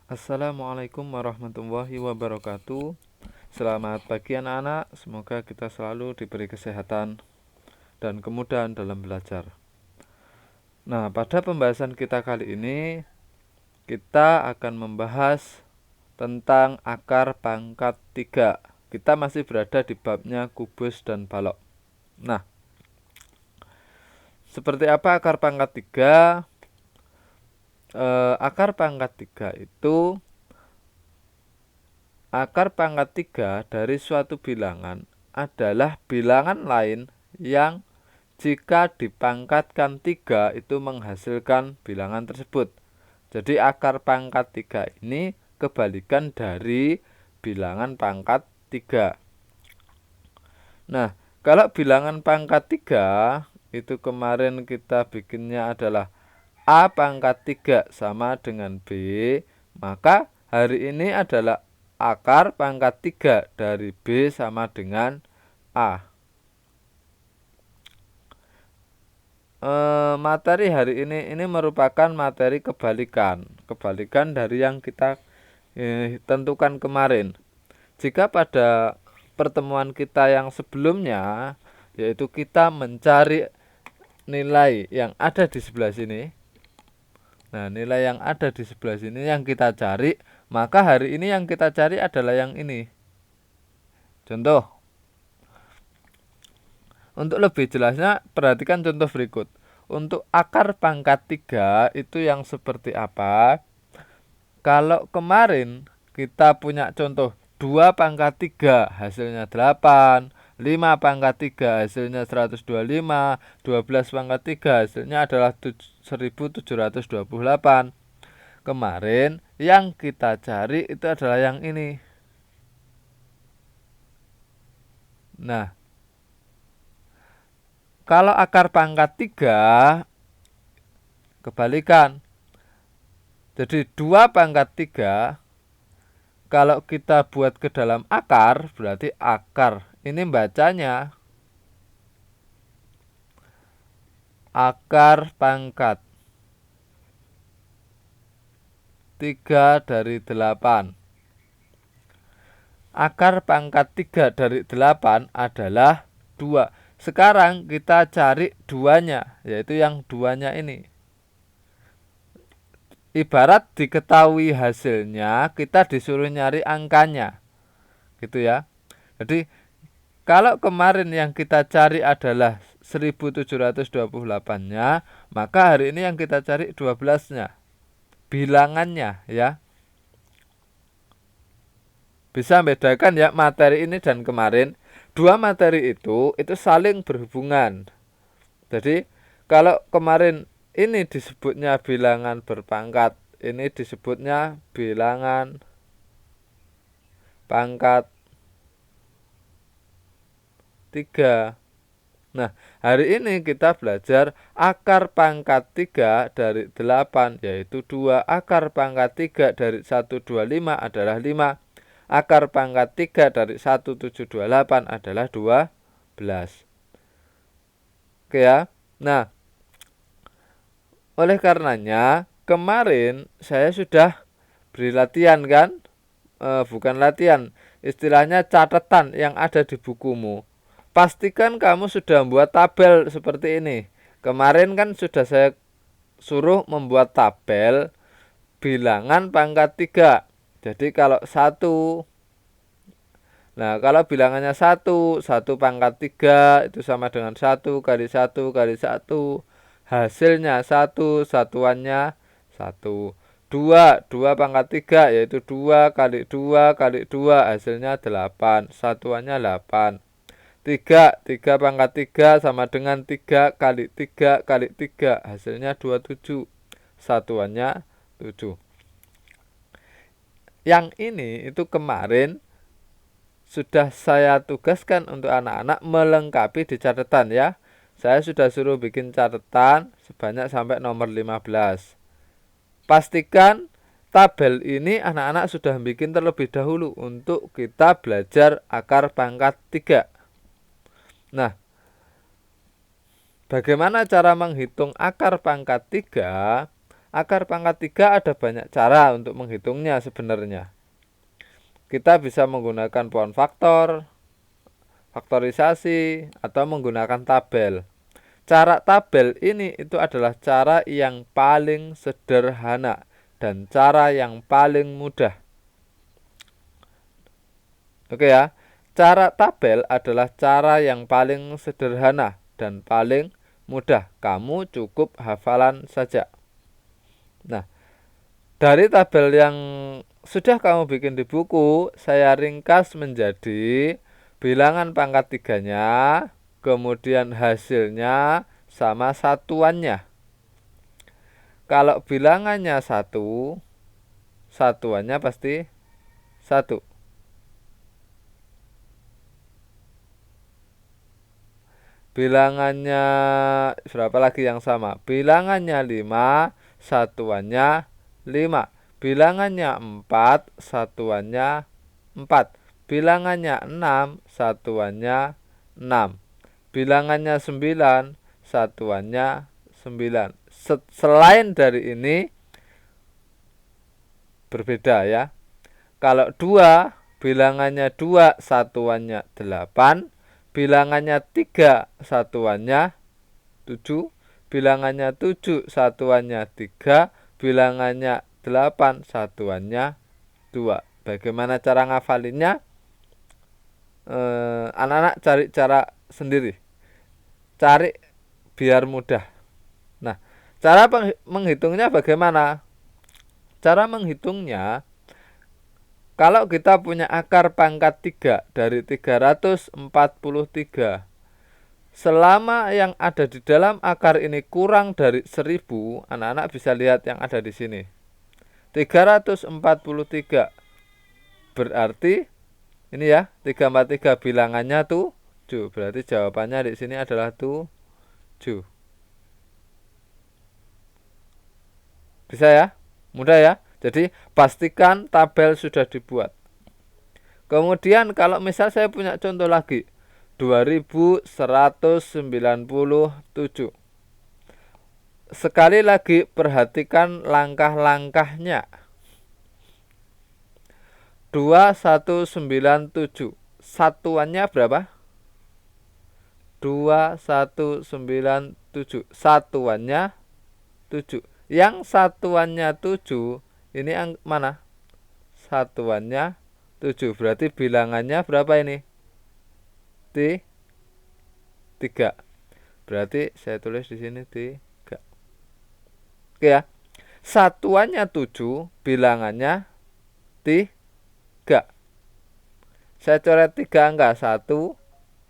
Assalamualaikum warahmatullahi wabarakatuh. Selamat pagi anak-anak. Semoga kita selalu diberi kesehatan dan kemudahan dalam belajar. Nah, pada pembahasan kita kali ini kita akan membahas tentang akar pangkat 3. Kita masih berada di babnya kubus dan balok. Nah, seperti apa akar pangkat 3? Akar pangkat 3 itu akar pangkat 3 dari suatu bilangan adalah bilangan lain yang jika dipangkatkan 3 itu menghasilkan bilangan tersebut. Jadi akar pangkat 3 ini kebalikan dari bilangan pangkat 3. Nah, kalau bilangan pangkat 3 itu kemarin kita bikinnya adalah A pangkat 3 sama dengan B, maka hari ini adalah akar pangkat 3 dari B sama dengan A. Materi hari ini merupakan materi kebalikan dari yang kita tentukan kemarin. Jika pada pertemuan kita yang sebelumnya, yaitu kita mencari nilai yang ada di sebelah sini. Nah, nilai yang ada di sebelah sini yang kita cari, maka hari ini yang kita cari adalah yang ini. Contoh. Untuk lebih jelasnya, perhatikan contoh berikut. Untuk akar pangkat 3 itu yang seperti apa? Kalau kemarin kita punya contoh 2 pangkat 3 hasilnya 8, 5 pangkat 3 hasilnya 125, 12 pangkat 3 hasilnya adalah 1728. Kemarin yang kita cari itu adalah yang ini. Nah, kalau akar pangkat 3 kebalikan. Jadi 2 pangkat 3 kalau kita buat ke dalam akar, berarti akar ini bacanya akar pangkat 3 dari 8. Akar pangkat 3 dari 8 adalah 2. Sekarang kita cari duanya, yaitu yang duanya ini. Ibarat diketahui hasilnya, kita disuruh nyari angkanya. Gitu ya. Jadi kalau kemarin yang kita cari adalah 1728-nya, maka hari ini yang kita cari 12-nya. Bilangannya ya. Bisa bedakan ya materi ini dan kemarin. Dua materi itu saling berhubungan. Jadi kalau kemarin ini disebutnya bilangan berpangkat, ini disebutnya bilangan pangkat 3. Nah, hari ini kita belajar akar pangkat 3 dari 8 yaitu 2. Akar pangkat 3 dari 125 adalah 5. Akar pangkat 3 dari 1728 adalah 12. Oke ya. Nah, oleh karenanya kemarin saya sudah beri latihan kan? Bukan latihan, istilahnya catatan yang ada di bukumu. Pastikan kamu sudah membuat tabel seperti ini. Kemarin kan sudah saya suruh membuat tabel bilangan pangkat 3. Jadi kalau 1, nah kalau bilangannya 1 pangkat 3 itu sama dengan 1 kali 1 kali 1. Hasilnya 1, satuannya 1. 2 pangkat 3 yaitu 2 kali 2 kali 2 hasilnya 8. Satuannya 8. 3 pangkat 3 sama dengan 3 kali 3 kali 3 hasilnya 27. Satuannya 7. Yang ini itu kemarin sudah saya tugaskan untuk anak-anak melengkapi di catatan ya. Saya sudah suruh bikin catatan sebanyak sampai nomor 15. Pastikan tabel ini anak-anak sudah bikin terlebih dahulu untuk kita belajar akar pangkat 3. Nah, bagaimana cara menghitung akar pangkat 3? Akar pangkat 3 ada banyak cara untuk menghitungnya sebenarnya. Kita bisa menggunakan pohon faktor, faktorisasi, atau menggunakan tabel. Cara tabel ini itu adalah cara yang paling sederhana dan cara yang paling mudah. Oke ya, cara tabel adalah cara yang paling sederhana dan paling mudah. Kamu cukup hafalan saja. Nah, dari tabel yang sudah kamu bikin di buku, saya ringkas menjadi bilangan pangkat 3-nya, kemudian hasilnya sama satuannya. Kalau bilangannya 1, satuannya pasti 1. Bilangannya berapa lagi yang sama? Bilangannya 5, satuannya 5. Bilangannya 4, satuannya 4. Bilangannya 6, satuannya 6. Bilangannya 9, satuannya 9. Selain dari ini berbeda ya. Kalau 2, bilangannya 2, satuannya 8. Bilangannya 3, satuannya 7. Bilangannya 7, satuannya 3. Bilangannya 8, satuannya 2. Bagaimana cara ngafalinnya? Anak-anak cari cara sendiri. Cari biar mudah. Nah, cara menghitungnya bagaimana? Cara menghitungnya, kalau kita punya akar pangkat 3 dari 343, selama yang ada di dalam akar ini kurang dari 1000, anak-anak bisa lihat yang ada di sini. 343 berarti ini ya, 343 bilangannya 7. Berarti jawabannya di sini adalah 7. Bisa ya? Mudah ya? Jadi pastikan tabel sudah dibuat. Kemudian kalau misal saya punya contoh lagi 2197. Sekali lagi perhatikan langkah-langkahnya. 2197. Satuannya berapa? 2197. Satuannya 7. Yang satuannya 7 ini mana? Satuannya 7. Berarti bilangannya berapa ini? 3. Berarti saya tulis di sini 3. Oke ya. Satuannya 7, bilangannya 3. Saya coret 3 angka. 1,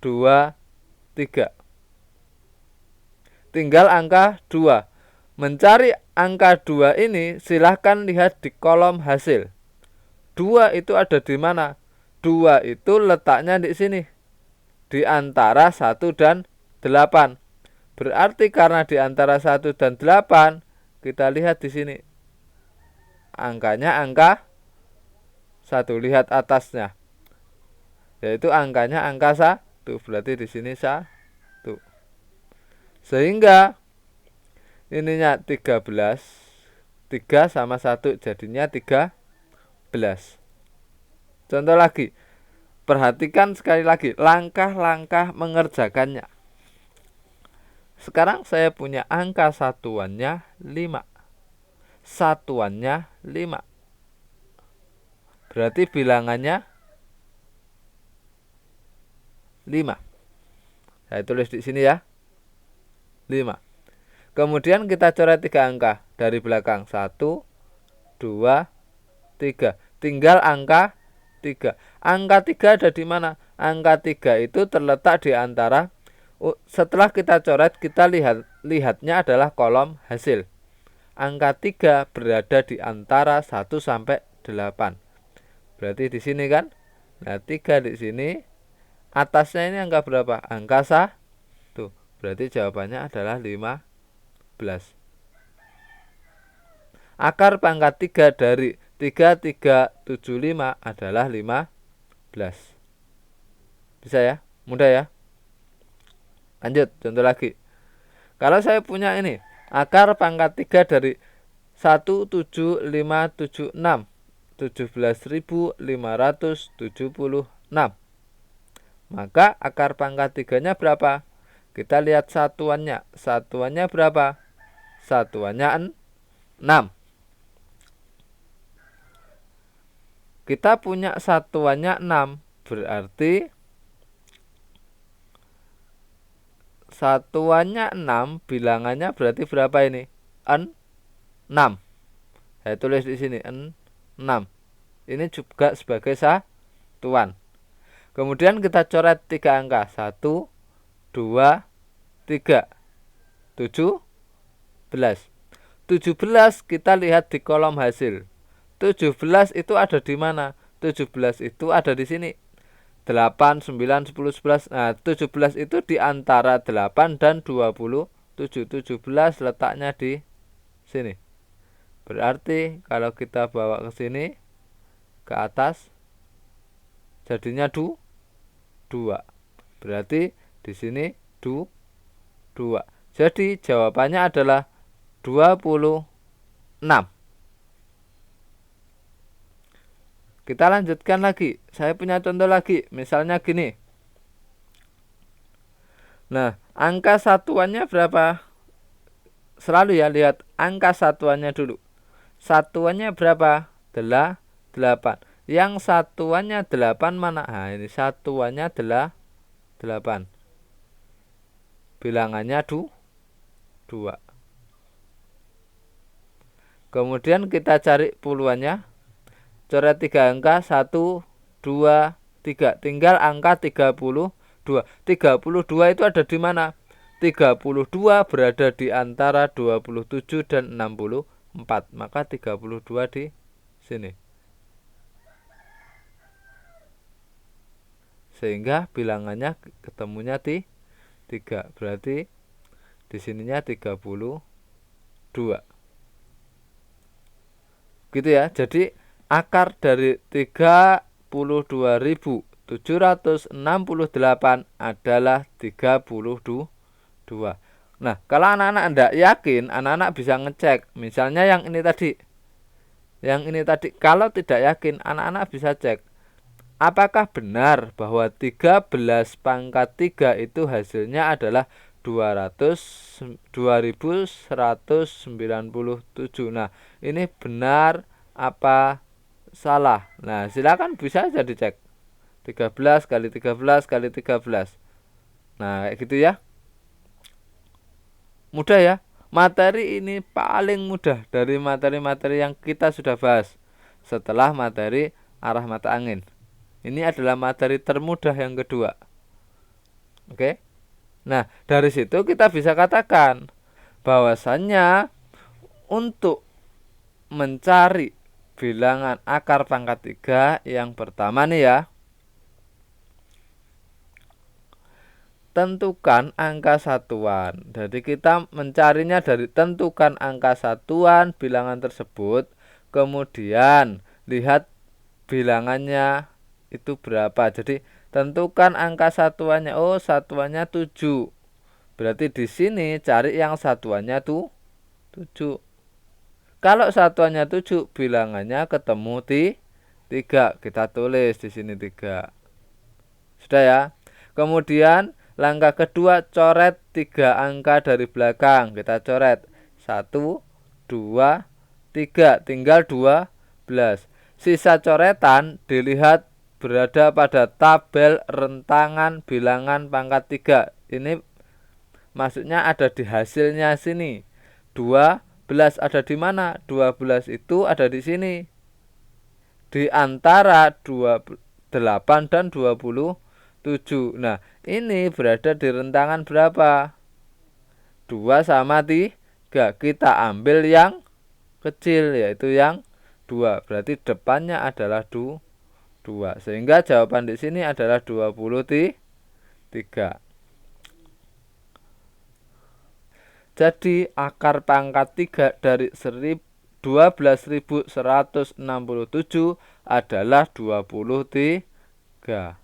2, 3. Tinggal angka 2. Mencari angka 2 ini silahkan lihat di kolom hasil. 2 itu ada di mana? 2 itu letaknya di sini, di antara 1 dan 8. Berarti karena di antara 1 dan 8, kita lihat di sini. Angkanya angka 1. Lihat atasnya. Yaitu angkanya angka 1. Berarti di sini 1. Sehingga ininya 13. 3 sama 1 jadinya 13. Contoh lagi. Perhatikan sekali lagi langkah-langkah mengerjakannya. Sekarang saya punya angka satuannya 5. Satuannya 5. Berarti bilangannya 5. Saya tulis di sini ya. 5. Kemudian kita coret 3 angka dari belakang. 1, 2, 3. Tinggal angka 3. Angka 3 ada di mana? Angka 3 itu terletak di antara, setelah kita coret, kita lihatnya adalah kolom hasil. Angka 3 berada di antara 1 sampai 8. Berarti di sini kan? Nah, 3 di sini. Atasnya ini angka berapa? Angka 1. Berarti jawabannya adalah 15. Akar pangkat 3 dari 3375 adalah 15. Bisa ya? Mudah ya? Lanjut, contoh lagi. Kalau saya punya ini, akar pangkat 3 dari 17576, 17.576. Maka akar pangkat 3-nya berapa? Kita lihat satuannya. Satuannya berapa? Satuannya 6. Kita punya satuannya 6. Berarti satuannya 6, bilangannya berarti berapa ini? 6. Saya tulis di sini 6. Ini juga sebagai satuan. Kemudian kita coret 3 angka. 1, 2, 3. 17. 17 kita lihat di kolom hasil. 17 itu ada di mana? 17 itu ada di sini. 8, 9, 10, 11. Nah, 17 itu di antara 8 dan 27. 17 letaknya di sini. Berarti kalau kita bawa ke sini, ke atas, jadinya 2. Berarti di sini 2. Jadi jawabannya adalah 26. Kita lanjutkan lagi. Saya punya contoh lagi. Misalnya gini. Nah, angka satuannya berapa? Selalu ya lihat angka satuannya dulu. Satuannya berapa? 8. Yang satuannya 8 mana? Nah, ini satuannya 8. Bilangannya 2. Kemudian kita cari puluhannya. Coret 3 angka, 1, 2, 3. Tinggal angka 32. 32 itu ada di mana? 32 berada di antara 27 dan 64. Maka 32 di sini. Sehingga bilangannya ketemunya di 3. Berarti di sininya 32. Gitu ya. Jadi akar dari 32.768 adalah 32. Nah, kalau anak-anak tidak yakin, anak-anak bisa ngecek. Misalnya yang ini tadi. Kalau tidak yakin, anak-anak bisa cek. Apakah benar bahwa 13 pangkat 3 itu hasilnya adalah 2197. Nah, ini benar apa salah? Nah, silakan bisa aja dicek. 13 kali 13 kali 13. Nah, kayak gitu ya. Mudah ya. Materi ini paling mudah dari materi-materi yang kita sudah bahas setelah materi arah mata angin. Ini adalah materi termudah yang kedua. Oke. Nah, dari situ kita bisa katakan bahwasannya untuk mencari bilangan akar pangkat 3 yang pertama nih ya, tentukan angka satuan. Jadi kita mencarinya dari tentukan angka satuan bilangan tersebut, kemudian lihat bilangannya itu berapa. Jadi tentukan angka satuannya. Oh, satuannya 7. Berarti di sini cari yang satuannya tuh 7. Kalau satuannya 7, bilangannya ketemu di 3. Kita tulis di sini 3. Sudah ya. Kemudian langkah kedua, coret 3 angka dari belakang. Kita coret 1, 2, 3. Tinggal 12. Sisa coretan dilihat berada pada tabel rentangan bilangan pangkat 3. Ini maksudnya ada di hasilnya sini. 12 ada di mana? 12 itu ada di sini. Di antara 28 dan 27. Nah, ini berada di rentangan berapa? 2 sama 3. Kita ambil yang kecil, yaitu yang 2. Berarti depannya adalah 2. Sehingga jawaban di sini adalah 23. Jadi akar pangkat 3 dari 12.167 adalah 23.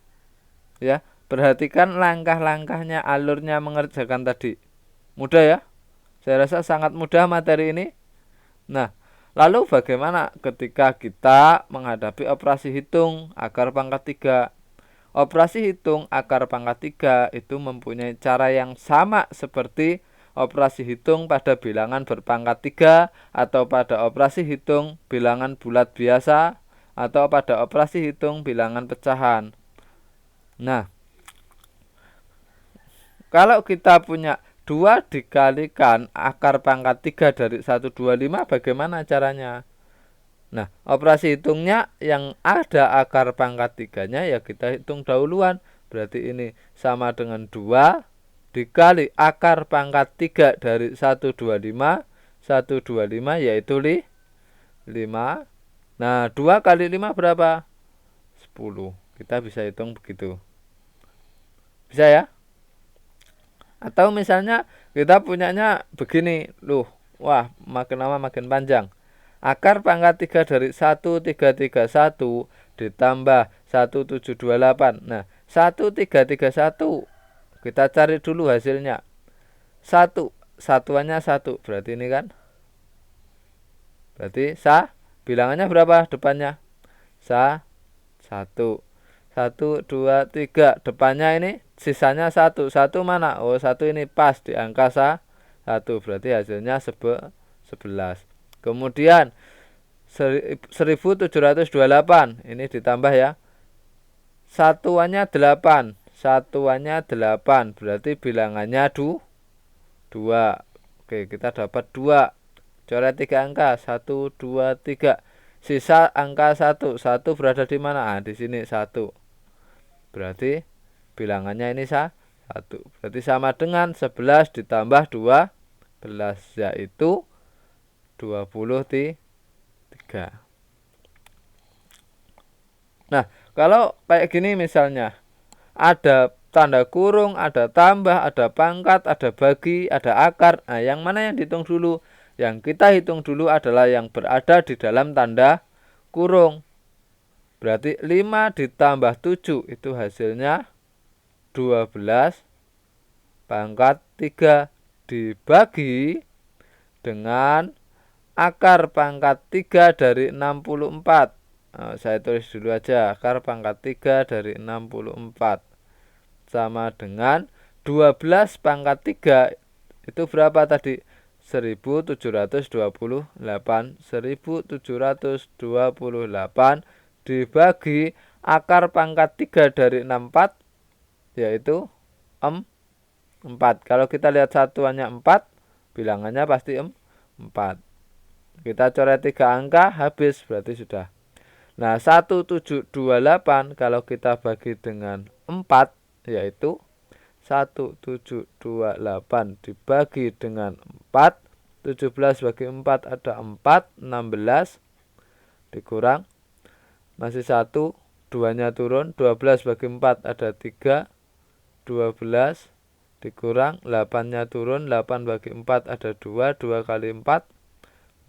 Ya, perhatikan langkah-langkahnya, alurnya mengerjakan tadi. Mudah ya? Saya rasa sangat mudah materi ini. Nah, Lalu bagaimana ketika kita menghadapi operasi hitung akar pangkat 3? Operasi hitung akar pangkat 3 itu mempunyai cara yang sama seperti operasi hitung pada bilangan berpangkat 3 atau pada operasi hitung bilangan bulat biasa atau pada operasi hitung bilangan pecahan. Nah, kalau kita punya 2 dikalikan akar pangkat 3 dari 125, bagaimana caranya? Nah, operasi hitungnya yang ada akar pangkat 3-nya ya kita hitung dahuluan. Berarti ini sama dengan 2 dikali akar pangkat 3 dari 125. 125 yaitu 5. Nah, 2 kali 5 berapa? 10. Kita bisa hitung begitu. Bisa ya? Atau misalnya kita punyanya begini, wah makin lama makin panjang. Akar pangkat 3 dari 1331 ditambah 1728. Nah, 1331 kita cari dulu hasilnya. 1, satuannya 1, berarti ini kan. Berarti bilangannya berapa depannya? 1. 1, 2, 3. Depannya ini sisanya 1. 1 mana? Oh, 1 ini pas di angka 1. Berarti hasilnya 11. Kemudian 1728. Ini ditambah ya. Satuannya 8. Satuannya 8. Berarti bilangannya 2. Oke, kita dapat 2. Coret 3 angka. 1, 2, 3. Sisa angka 1. 1 berada di mana? Di sini 1. Berarti bilangannya ini 1. Berarti sama dengan 11 ditambah 12, yaitu 23. Nah, kalau kayak gini misalnya ada tanda kurung, ada tambah, ada pangkat, ada bagi, ada akar. Nah, yang mana yang dihitung dulu? Yang kita hitung dulu adalah yang berada di dalam tanda kurung. Berarti 5 ditambah 7 itu hasilnya 12 pangkat 3 dibagi dengan akar pangkat 3 dari 64. Nah, saya tulis dulu aja, akar pangkat 3 dari 64 sama dengan 12 pangkat 3 itu berapa tadi? 1728. 1728 dibagi akar pangkat 3 dari 64 yaitu 4. Kalau kita lihat satuannya 4, bilangannya pasti 4. Kita coret 3 angka, habis, berarti sudah. Nah, 1728 kalau kita bagi dengan 4 yaitu 1728 dibagi dengan 4. 17 bagi 4 ada 4, 16 dikurang masih 1, 2-nya turun, 12 bagi 4 ada 3, 12 dikurang 8-nya turun, 8 bagi 4 ada 2, 2 kali 4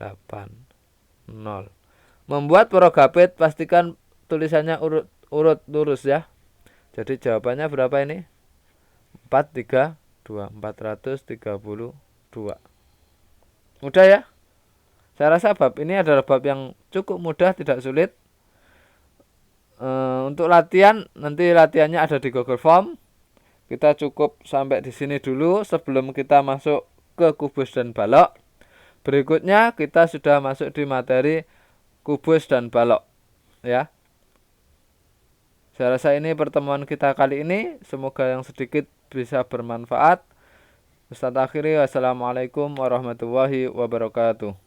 8, 0. Membuat progapit pastikan tulisannya urut lurus ya. Jadi jawabannya berapa ini? 432, 432. Mudah ya? Saya rasa bab ini adalah bab yang cukup mudah, tidak sulit. Untuk latihan, nanti latihannya ada di Google Form. Kita cukup sampai di sini dulu sebelum kita masuk ke kubus dan balok. Berikutnya kita sudah masuk di materi kubus dan balok ya. Saya rasa ini pertemuan kita kali ini, semoga yang sedikit bisa bermanfaat. Ustaz akhiri, wassalamualaikum warahmatullahi wabarakatuh.